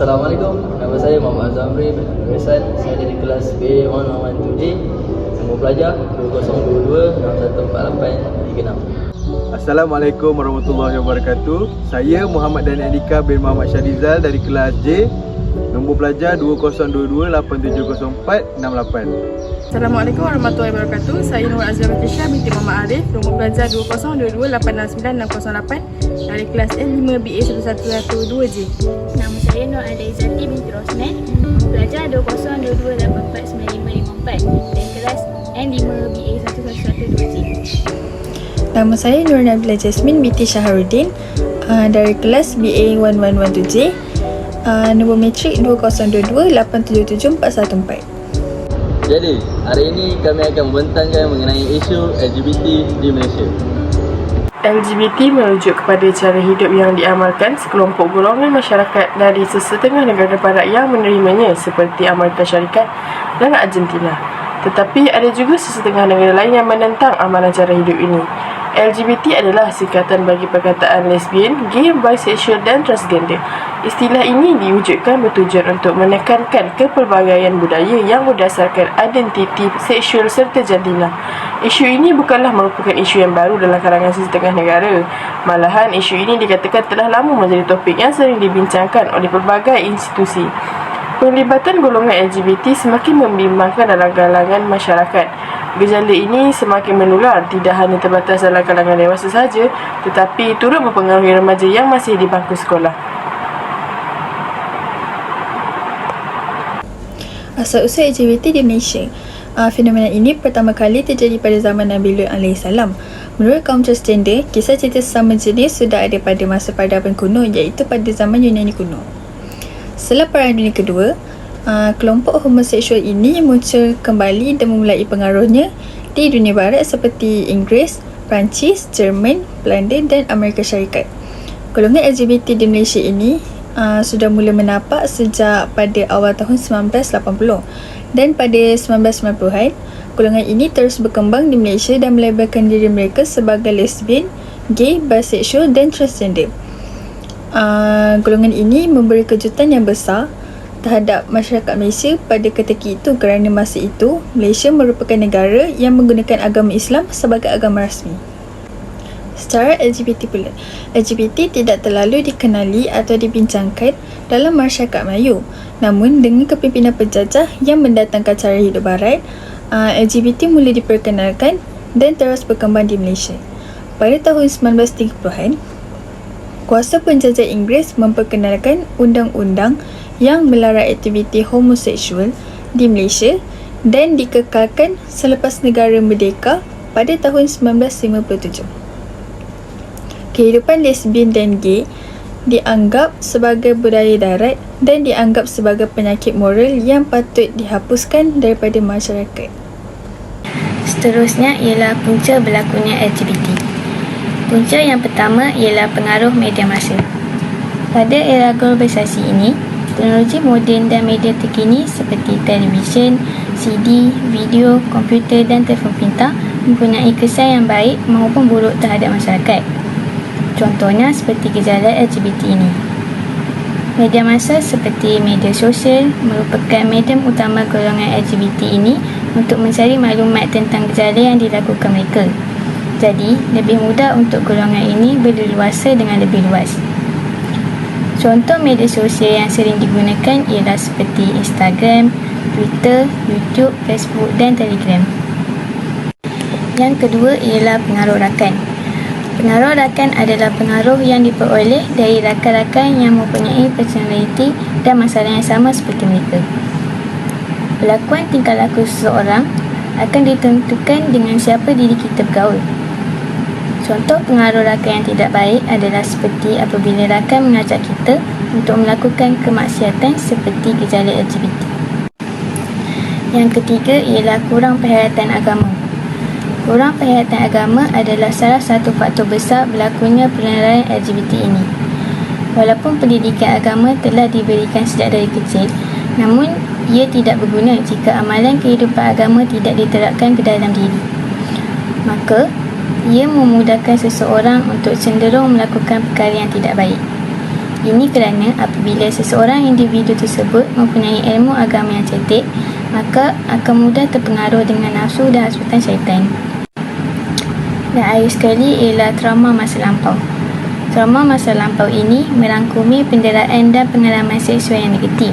Assalamualaikum, nama saya Muhammad Zamri bin Rizal. Saya dari kelas B112D. Nombor pelajar 2022-614836. Assalamualaikum warahmatullahi wabarakatuh. Saya Muhammad Dani Andika bin Muhammad Syahrizal dari kelas J. Nombor pelajar 2022-870468. Assalamualaikum warahmatullahi wabarakatuh. Saya Nur Azra Batisha binti Muhammad Arif. Nombor pelajar 2022-869-608 dari kelas N5BA1112J. Nama saya Nur Adaizati binti Rosman. Nombor pelajar 2022-849554 dari kelas N5BA1112J. Nama saya Nur Nabila Jasmine binti Syaharuddin dari kelas BA1112J. Nombor matrik 2022-877414. Jadi, hari ini kami akan membentangkan mengenai isu LGBT di Malaysia. LGBT merujuk kepada cara hidup yang diamalkan sekelompok golongan masyarakat dari sesetengah negara barat yang menerimanya seperti Amerika Syarikat dan Argentina. Tetapi ada juga sesetengah negara lain yang menentang amalan cara hidup ini. LGBT adalah singkatan bagi perkataan lesbian, gay, bisexual dan transgender. Istilah ini diwujudkan bertujuan untuk menekankan kepelbagaian budaya yang berdasarkan identiti seksual serta jantina. Isu ini bukanlah merupakan isu yang baru dalam kalangan sesetengah negara. Malahan, isu ini dikatakan telah lama menjadi topik yang sering dibincangkan oleh pelbagai institusi. Penglibatan golongan LGBT semakin membimbangkan dalam kalangan masyarakat. Gejala ini semakin menular, tidak hanya terbatas dalam kalangan dewasa sahaja, tetapi turut mempengaruhi remaja yang masih di bangku sekolah. Asal-usul LGBT di Malaysia. Fenomena ini pertama kali terjadi pada zaman Nabi Lut AS. Menurut kaum transgender, kisah cerita sesama jenis sudah ada pada masa peradaban kuno, iaitu pada zaman Yunani kuno. Setelah Perang Dunia Kedua, kelompok homoseksual ini muncul kembali dan memulai pengaruhnya di dunia barat seperti Inggeris, Perancis, Jerman, Belanda dan Amerika Syarikat. Golongan LGBT di Malaysia ini sudah mula menapak sejak pada awal tahun 1980, dan pada 1990-an, golongan ini terus berkembang di Malaysia dan melebarkan diri mereka sebagai lesbian, gay, bisexual dan transgender. Golongan ini memberi kejutan yang besar terhadap masyarakat Malaysia pada ketika itu, kerana masa itu Malaysia merupakan negara yang menggunakan agama Islam sebagai agama rasmi. Secara LGBT pula, LGBT tidak terlalu dikenali atau dibincangkan dalam masyarakat Melayu. Namun dengan kepimpinan penjajah yang mendatangkan cara hidup barat, LGBT mula diperkenalkan dan terus berkembang di Malaysia. Pada tahun 1930-an, kuasa penjajah Inggeris memperkenalkan undang-undang yang melarang aktiviti homoseksual di Malaysia dan dikekalkan selepas negara merdeka pada tahun 1957. Kehidupan lesbian dan gay dianggap sebagai budaya darat dan dianggap sebagai penyakit moral yang patut dihapuskan daripada masyarakat. Seterusnya ialah punca berlakunya LGBT. Punca yang pertama ialah pengaruh media massa. Pada era globalisasi ini, teknologi moden dan media terkini seperti televisyen, CD, video, komputer dan telefon pintar mempunyai kesan yang baik maupun buruk terhadap masyarakat. Contohnya seperti gejala LGBT ini. Media massa seperti media sosial merupakan medium utama golongan LGBT ini untuk mencari maklumat tentang gejala yang dilakukan mereka. Jadi, lebih mudah untuk golongan ini berleluasa dengan lebih luas. Contoh media sosial yang sering digunakan ialah seperti Instagram, Twitter, YouTube, Facebook dan Telegram. Yang kedua ialah pengaruh rakan. Pengaruh rakan adalah pengaruh yang diperoleh dari rakan-rakan yang mempunyai personaliti dan masalah yang sama seperti mereka. Pelakuan tingkah laku seseorang akan ditentukan dengan siapa diri kita bergaul. Contoh pengaruh rakan yang tidak baik adalah seperti apabila rakan mengajak kita untuk melakukan kemaksiatan seperti gejala LGBT. Yang ketiga ialah kurang perhatian agama. Kurang perhatian agama adalah salah satu faktor besar berlakunya penilaian LGBT ini. Walaupun pendidikan agama telah diberikan sejak dari kecil, namun ia tidak berguna jika amalan kehidupan agama tidak diterapkan ke dalam diri. Maka, ia memudahkan seseorang untuk cenderung melakukan perkara yang tidak baik. Ini kerana apabila seseorang individu tersebut mempunyai ilmu agama yang cetek, maka akan mudah terpengaruh dengan nafsu dan hasutan syaitan. Dan akhir sekali ialah trauma masa lampau. Trauma masa lampau ini merangkumi penderaan dan pengalaman seksual yang negatif.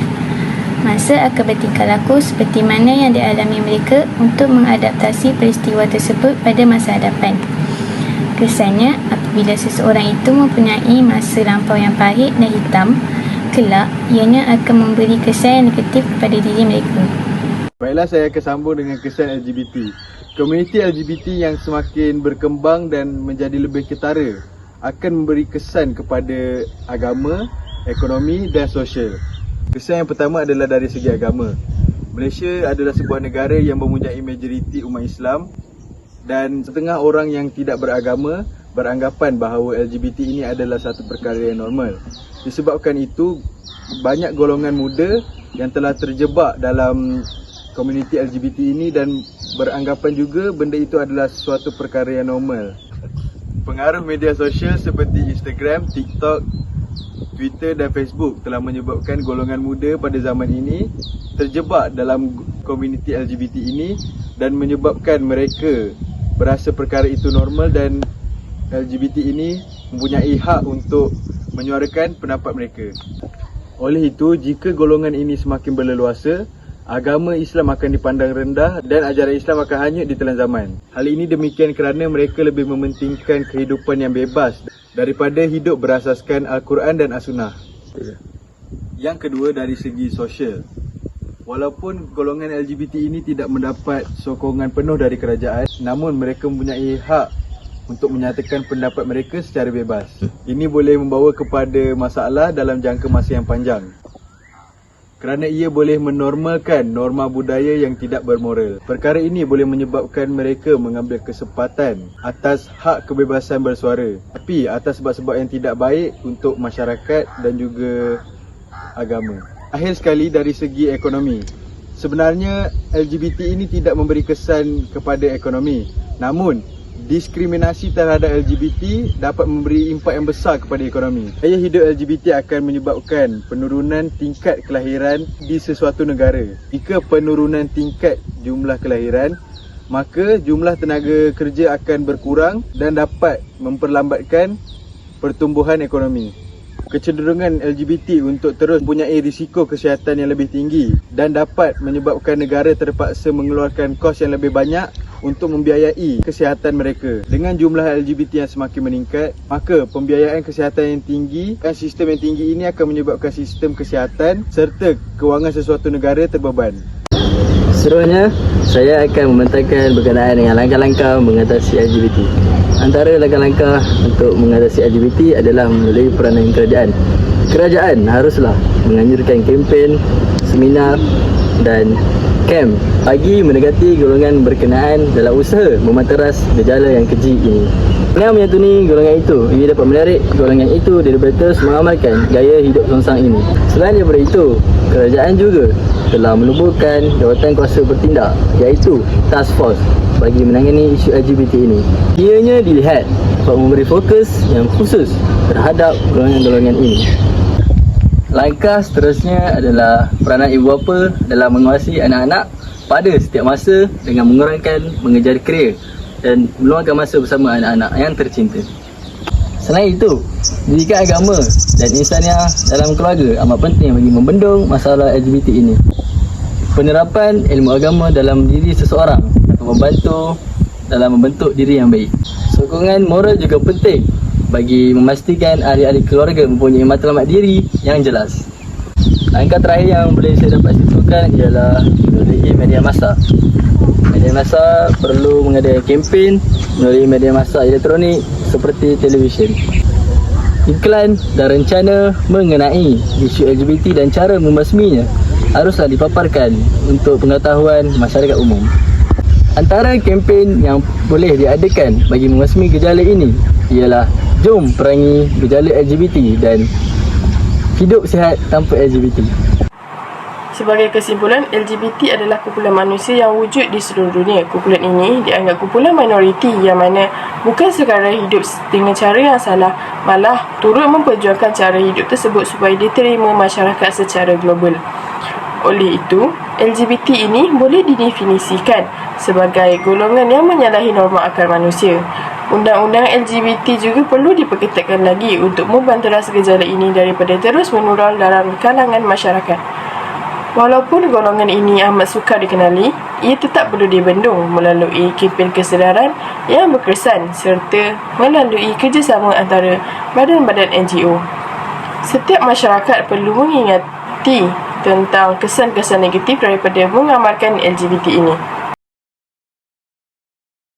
Masa akan bertingkah laku seperti mana yang dialami mereka untuk mengadaptasi peristiwa tersebut pada masa hadapan. Kesannya, apabila seseorang itu mempunyai masa lampau yang pahit dan hitam, kelak ianya akan memberi kesan yang negatif kepada diri mereka. Baiklah, saya akan sambung dengan kesan LGBT. Komuniti LGBT yang semakin berkembang dan menjadi lebih ketara akan memberi kesan kepada agama, ekonomi dan sosial. Kesan yang pertama adalah dari segi agama. Malaysia adalah sebuah negara yang mempunyai majoriti umat Islam dan setengah orang yang tidak beragama beranggapan bahawa LGBT ini adalah satu perkara yang normal. Disebabkan itu, banyak golongan muda yang telah terjebak dalam komuniti LGBT ini dan beranggapan juga benda itu adalah suatu perkara yang normal. Pengaruh media sosial seperti Instagram, TikTok, Twitter dan Facebook telah menyebabkan golongan muda pada zaman ini terjebak dalam komuniti LGBT ini dan menyebabkan mereka berasa perkara itu normal dan LGBT ini mempunyai hak untuk menyuarakan pendapat mereka. Oleh itu, jika golongan ini semakin berleluasa, agama Islam akan dipandang rendah dan ajaran Islam akan hanyut di telan zaman. Hal ini demikian kerana mereka lebih mementingkan kehidupan yang bebas daripada hidup berasaskan Al-Quran dan As-Sunnah. Yang kedua, dari segi sosial. Walaupun golongan LGBT ini tidak mendapat sokongan penuh dari kerajaan, namun mereka mempunyai hak untuk menyatakan pendapat mereka secara bebas. Ini boleh membawa kepada masalah dalam jangka masa yang panjang, kerana ia boleh menormalkan norma budaya yang tidak bermoral. Perkara ini boleh menyebabkan mereka mengambil kesempatan atas hak kebebasan bersuara, tapi atas sebab-sebab yang tidak baik untuk masyarakat dan juga agama. Akhir sekali, dari segi ekonomi. Sebenarnya LGBT ini tidak memberi kesan kepada ekonomi, namun diskriminasi terhadap LGBT dapat memberi impak yang besar kepada ekonomi. Gaya hidup LGBT akan menyebabkan penurunan tingkat kelahiran di sesuatu negara. Jika penurunan tingkat jumlah kelahiran, maka jumlah tenaga kerja akan berkurang dan dapat memperlambatkan pertumbuhan ekonomi. Kecenderungan LGBT untuk terus mempunyai risiko kesihatan yang lebih tinggi dan dapat menyebabkan negara terpaksa mengeluarkan kos yang lebih banyak untuk membiayai kesihatan mereka. Dengan jumlah LGBT yang semakin meningkat, maka pembiayaan kesihatan yang tinggi dan sistem yang tinggi ini akan menyebabkan sistem kesihatan serta kewangan sesuatu negara terbeban. Seterusnya, saya akan membentangkan berkenaan dengan langkah-langkah mengatasi LGBT. Antara langkah-langkah untuk mengatasi LGBT adalah melalui peranan kerajaan. Kerajaan haruslah menganjurkan kempen, seminar dan kem bagi mendekati golongan berkenaan dalam usaha memanteras gejala yang keji ini. Dengan menyantuni golongan itu, ia dapat menarik golongan itu daripada terus mengamalkan gaya hidup songsang ini. Selain daripada itu, kerajaan juga telah menubuhkan jawatan kuasa bertindak, iaitu Task Force bagi menangani isu LGBT ini. Ianya dilihat dapat memberi fokus yang khusus terhadap golongan-golongan ini. Langkah seterusnya adalah peranan ibu bapa dalam menguasai anak-anak pada setiap masa dengan mengurangkan mengejar kerja dan meluangkan masa bersama anak-anak yang tercinta. Selain itu, pendidikan agama dan insaniah dalam keluarga amat penting bagi membendung masalah LGBT ini. Penerapan ilmu agama dalam diri seseorang akan membantu dalam membentuk diri yang baik. Sokongan moral juga penting bagi memastikan ahli-ahli keluarga mempunyai matlamat diri yang jelas. Langkah terakhir yang boleh saya dapat sentuhkan ialah melalui media massa. Media massa perlu mengadakan kempen melalui media massa elektronik seperti televisyen. Iklan dan rencana mengenai isu LGBT dan cara membasminya haruslah dipaparkan untuk pengetahuan masyarakat umum. Antara kempen yang boleh diadakan bagi membasmi gejala ini ialah jom perangi gejala LGBT dan hidup sihat tanpa LGBT. Sebagai kesimpulan, LGBT adalah kumpulan manusia yang wujud di seluruh dunia. Kumpulan ini dianggap kumpulan minoriti yang mana bukan sekadar hidup dengan cara yang salah, malah turut memperjuangkan cara hidup tersebut supaya diterima masyarakat secara global. Oleh itu, LGBT ini boleh didefinisikan sebagai golongan yang menyalahi norma akal manusia. Undang-undang LGBT juga perlu diperketatkan lagi untuk membanteras gejala ini daripada terus menular dalam kalangan masyarakat. Walaupun golongan ini amat sukar dikenali, ia tetap perlu dibendung melalui kempen kesedaran yang berkesan serta melalui kerjasama antara badan-badan NGO. Setiap masyarakat perlu mengingati tentang kesan-kesan negatif daripada mengamalkan LGBT ini.